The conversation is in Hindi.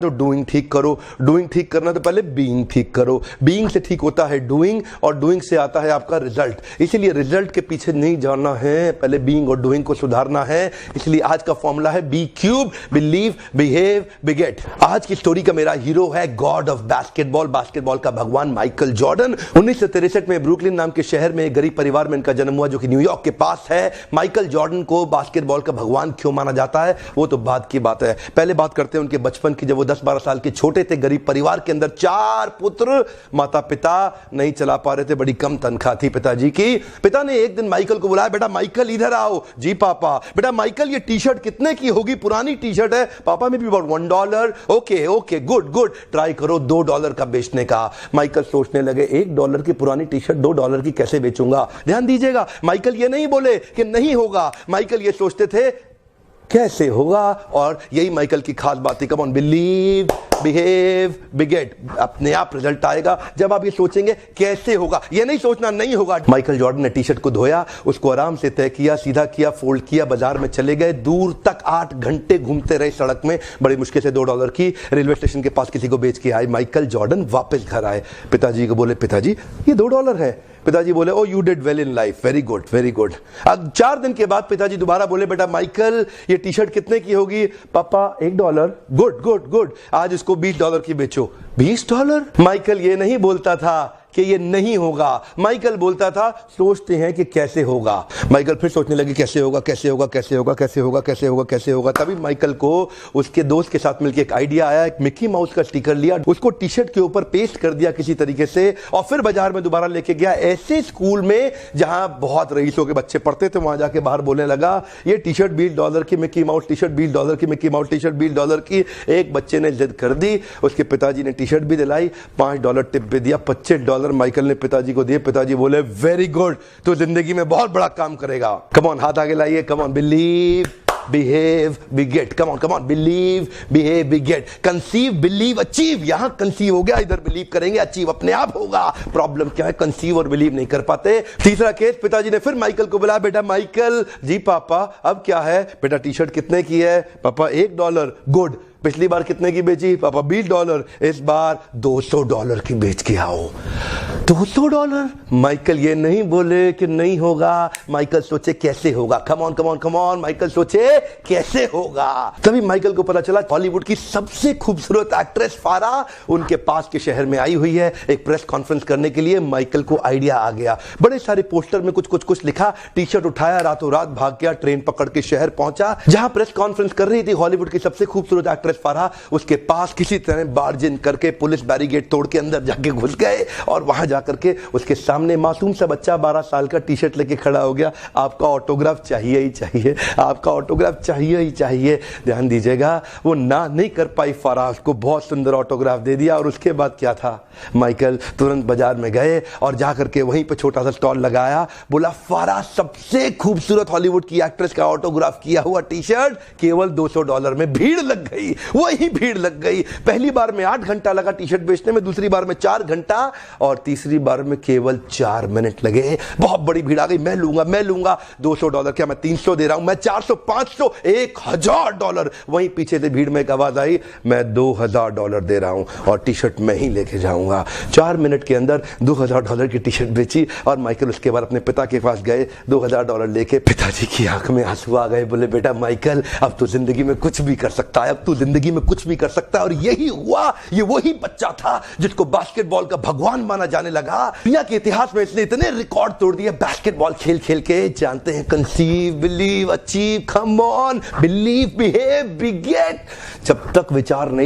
तो डूइंग ठीक करो। डूइंग ठीक करना तो पहले बीइंग ठीक करो। बीइंग से ठीक होता है डूइंग, और डूइंग से आता है आपका रिजल्ट। इसीलिए रिजल्ट के पीछे नहीं जाना है, पहले बीइंग और डूइंग को सुधारना है। इसलिए आज का फॉर्मूला है बी क्यूब, बिलीव, बिहेव, बिगेट। आज की स्टोरी का मेरा हीरो है गॉड ऑफ बास्केटबॉल, बास्केटबॉल का भगवान माइकल जॉर्डन। 1963 में ब्रुकलिन नाम के शहर में एक गरीब परिवार में इनका जन्म हुआ, जो कि न्यूयॉर्क के पास है। माइकल जॉर्डन को बास्केटबॉल का भगवान क्यों माना जाता है वो तो बाद की बात है। पहले बात करते हैं उनके बचपन की। जब वो 10-12 साल के छोटे थे, गरीब परिवार के अंदर 4 पुत्र, माता पिता नहीं चला पा रहे थे, बड़ी कम तनख्वाह थी पिताजी की। पिता ने एक दिन माइकल को बुलाया, बेटा माइकल इधर आओ। जी पापा। बेटा माइकल ये टी शर्ट कितने की होगी? पुरानी टी शर्ट है पापा, में भी about $1। Okay okay good good, try करो $2 का बेचने का। माइकल सोचने लगे $1 की पुरानी टी शर्ट $2 की कैसे बेचूंगा। ध्यान दीजिएगा, माइकल ये नहीं बोले कि नहीं होगा, माइकल ये सोचते थे कैसे होगा। और यही माइकल की खास बात है। कम ऑन, बिलीव, बिहेव, बिगेट। अपने आप रिजल्ट आएगा जब आप ये सोचेंगे कैसे होगा, ये नहीं सोचना नहीं होगा। माइकल जॉर्डन ने टी शर्ट को धोया, उसको आराम से तय किया, सीधा किया, फोल्ड किया, बाजार में चले गए। दूर तक 8 घंटे घूमते रहे सड़क में, बड़ी मुश्किल से $2 की रेलवे स्टेशन के पास किसी को बेच के आए। माइकल जॉर्डन वापस घर आए, पिताजी को बोले पिताजी ये $2 है। पिताजी बोले oh you did well in life, very good very good. अब 4 दिन के बाद पिताजी दोबारा बोले बेटा माइकल ये टी शर्ट कितने की होगी? पापा $1। गुड गुड गुड, आज इसको $20 की बेचो। $20? माइकल ये नहीं बोलता था कि ये नहीं होगा, माइकल बोलता था सोचते हैं कि कैसे होगा। माइकल फिर सोचने लगे कैसे होगा कैसे होगा कैसे होगा कैसे होगा कैसे होगा कैसे होगा। तभी माइकल को उसके दोस्त के साथ मिलकर एक आइडिया आया। एक मिकी माउस का स्टिकर लिया, उसको टी शर्ट के ऊपर पेस्ट कर दिया किसी तरीके से, और फिर बाजार में दोबारा लेके गया। ऐसे स्कूल में जहां बहुत रईसों के बच्चे पढ़ते थे, वहां जाके बाहर बोलने लगा ये टी शर्ट $20 की, मिकी माउस टी शर्ट $20 की, मिकी माउस टी शर्ट $20 की। एक बच्चे ने जिद कर दी, उसके पिताजी ने टी शर्ट भी दिलाई, $5 टिप भी दिया, $25 माइकल ने पिताजी को दिए। पिताजी बोले वेरी गुड, तो जिंदगी में बहुत बड़ा काम करेगा। कम ऑन, हाथ आगे लाइए। कम on, believe, behave, बिगेट। Come on, believe, behave, बिगेट। Conceive, believe, achieve. यहां कंसीव हो गया, इधर बिलीव करेंगे, अचीव अपने आप होगा। प्रॉब्लम क्या है, कंसीव और बिलीव नहीं कर पाते। तीसरा केस, पिताजी ने फिर माइकल को बुलाया, बेटा माइकल। जी पापा अब क्या है? बेटा टी शर्ट कितने की है? पापा $1। गुड, पिछली बार कितने की बेची? पापा $20। इस बार $200 की बेच के आओ। $200? माइकल ये नहीं बोले कि नहीं होगा, माइकल सोचे कैसे होगा। Come on come on come on, Michael सोचे कैसे होगा। तभी माइकल को पता चला हॉलीवुड की सबसे खूबसूरत एक्ट्रेस फारा उनके पास के शहर में आई हुई है एक प्रेस कॉन्फ्रेंस करने के लिए। माइकल को आइडिया आ गया, बड़े सारे पोस्टर में कुछ लिखा, टी शर्ट उठाया, रातों रात भाग गया, ट्रेन पकड़ के शहर पहुंचा जहां प्रेस कॉन्फ्रेंस कर रही थी हॉलीवुड की सबसे खूबसूरत एक्ट्रेस फारा। उसके पास किसी तरह बार्ज इन करके पुलिस बैरिकेड तोड़ के अंदर जाके घुस गए, और वहां जाकर के उसके सामने मासूम सा बच्चा 12 साल का टी शर्ट लेके खड़ा हो गया। आपका ऑटोग्राफ चाहिए ही चाहिए, आपका ऑटोग्राफ चाहिए ही चाहिए। ध्यान दीजिएगा, वो ना नहीं कर पाई फारा, उसको बहुत सुंदर ऑटोग्राफ दे दिया। और उसके बाद क्या था, माइकल तुरंत बाजार में गए और जाकर के वहीं पे छोटा सा स्टॉल लगाया, बोला फारा सबसे खूबसूरत हॉलीवुड की एक्ट्रेस का ऑटोग्राफ किया हुआ टी शर्ट केवल $200 में। भीड़ लग गई, वही भीड़ लग गई। पहली बार में 8 घंटा लगा टी शर्ट बेचने में, दूसरी बार में 4 घंटा, और तीसरी बार में केवल 4 मिनट लगे। बहुत बड़ी भीड़ आ गई, मैं लूंगा $200 क्या, मैं 300 दे रहा हूं, मैं 400, 500, $1000। वहीं पीछे से भीड़ में एक आवाज आई, मैं $2000 दे रहा हूं और टी शर्ट मैं ही लेके जाऊंगा। 4 मिनट के अंदर $2000 की टी शर्ट बेची। और माइकल उसके बाद अपने पिता के पास गए, $2000 लेके। पिताजी की आंख में आंसू आ गए, बोले बेटा माइकल अब तो जिंदगी में कुछ भी कर सकता है, अब तू जिंदगी में कुछ भी कर सकता है। और यही हुआ, ये वही बच्चा था जिसको बास्केटबॉल का भगवान माना जाने लगा। दुनिया के इतिहास में इसने इतने रिकॉर्ड तोड़ दिए बास्केटबॉल खेल खेल के। जानते हैं, conceive, believe, achieve, come on, believe, behave, beget. जब तक विचार नहीं